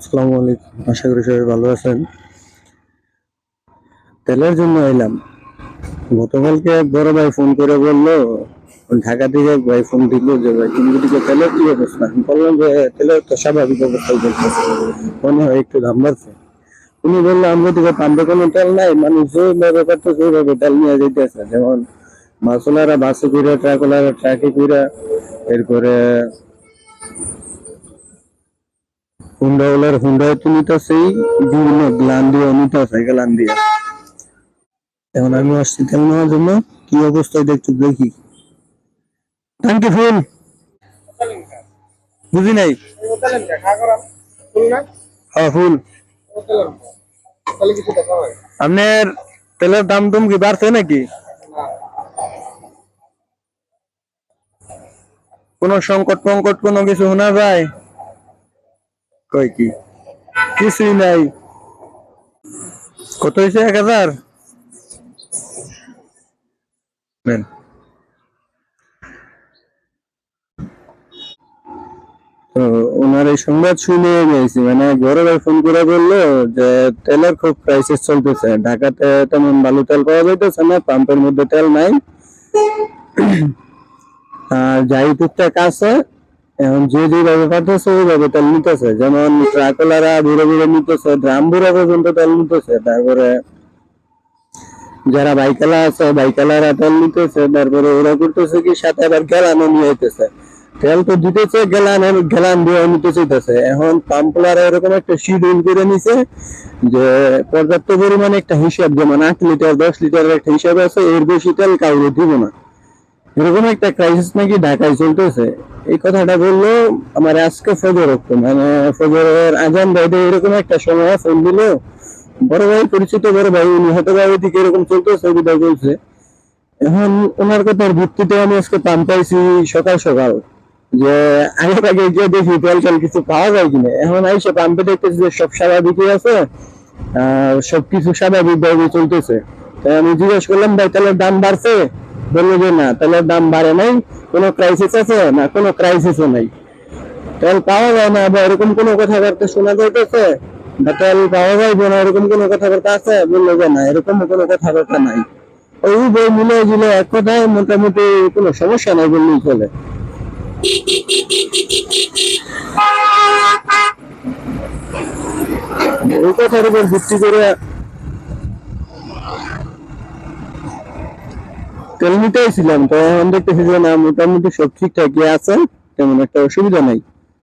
আসসালামু আলাইকুম, আশা করি সবাই ভালো আছেন। তেলের জন্য এলাম। গতকালকে এক বড় ভাই ফোন করে বললো, ঢাকা থেকে এক ভাই ফোন দিল যে ভাই তুমি দিকে তেলের কি অবস্থা। আমি বললাম যে তেলের তো স্বাভাবিক অবস্থায় চলতেছে, মনে হয় একটু দাম বাড়ছে। উনি বললো আমরা দিকে পাম্পে কোনো তেল নাই, মানুষ যেভাবে করতেছে ওইভাবে তেল নিয়ে যেতেছে। যেমন বাসওয়ালারা বাসে ফিরে, ট্রাকওয়ালারা ট্রাকে ফিরে, এরপরে হুন্ডাওয়ালার হুন্ডায় তো নিতেছেই, বিভিন্ন গ্লান দিয়ে নিতেছে, গ্লান দিয়ে। এখন আমি আসছি তেল নেওয়ার জন্য, কি অবস্থায় দেখতে দেখি। ট্যাঙ্কি ফুল, বুঝি নাই। হ্যাঁ ফুল। আপনার তেলের দাম টুম কি বাড়ছে নাকি? কোন সংকট টঙ্কট কোনো কিছু শোনা যায়? কয় কি কিছুই নাই। কত হয়েছে? 1000? নেন। তো ওনার এই সংবাদ শুনে গেছি, মানে বড় ভাই ফোন করে বললো যে তেলের খুব ক্রাইসিস চলতেছে, ঢাকাতে তেমন ভালো তেল পাওয়া যাইতেছে না, পাম্পের মধ্যে তেল নাই। আর যাই টুকটাক আছে, এখন যে যেভাবে পাঠাচ্ছে ওইভাবে তেল নিতেছে। যেমন ট্রাকওয়ালারা ঘুরে ঘুরে নিতেছে, ড্রাম ভরে পর্যন্ত তেল নিতেছে। তারপরে যারা বাইকালা আছে, বাইকালারা তেল নিতেছে। তারপরে ওরা করতেছে কি, সাথে আবার গেলানও নিয়ে যেতেছে। তেল তো দিতেছে, গেলান দিয়ে নিতে চাইতেছে। এখন পাম্পলারা এরকম একটা শিডিউল করে নিছে যে পর্যাপ্ত পরিমাণে একটা হিসাব, যেমন 8 লিটার 10 লিটারের একটা হিসাব আছে, এর বেশি তেল কাউকে দিব না। এরকম একটা ক্রাইসিস নাকি ঢাকায় চলতেছে। এই কথাটা বললো আমার আজকে ফজর হতো, মানে ফজরের আজান বাইরে এরকম একটা সময় ফোন দিল। বড় ভাই, পরিচিত বড় ভাই, উনি হয়তো বা ওইদিকে এরকম চলতেছে বিদায় বলছে। এখন ওনার কথার ভিত্তিতে আমি আজকে পাম্প পাইছি সকাল সকাল, যে আগের আগে গিয়ে দেখি তেল টেল কিছু পাওয়া যায় কিনা। এখন আইসে পাম্পে দেখতেছি যে সব স্বাভাবিকই আছে, সবকিছু স্বাভাবিক ভাবে চলতেছে। তাই আমি জিজ্ঞেস করলাম, ভাই তেলের দাম বাড়ছে? বললো যে না, তেলের দাম বাড়ে নাই। কোনো ক্রাইসিস আছে না? কোনো ক্রাইসিসও নাই। তেল পাওয়া যায় না বা এরকম কোনো কথাবার্তা শোনা যাইতেছে, বা তেল পাওয়া যাইবে না এরকম কোনো কথাবার্তা আছে? বললো যে না, এরকম কোনো কথাবার্তা নাই। ওই বই মিলে জিলে এক কথায় মোটামুটি কোনো সমস্যা নাই বললেই চলে। ওই কথার উপর ভিত্তি করে তেল নিতেছিলাম, তো এখন দেখতেছি যে না, মোটামুটি সব ঠিকঠাকই আছে, তেমন একটা অসুবিধা নাই।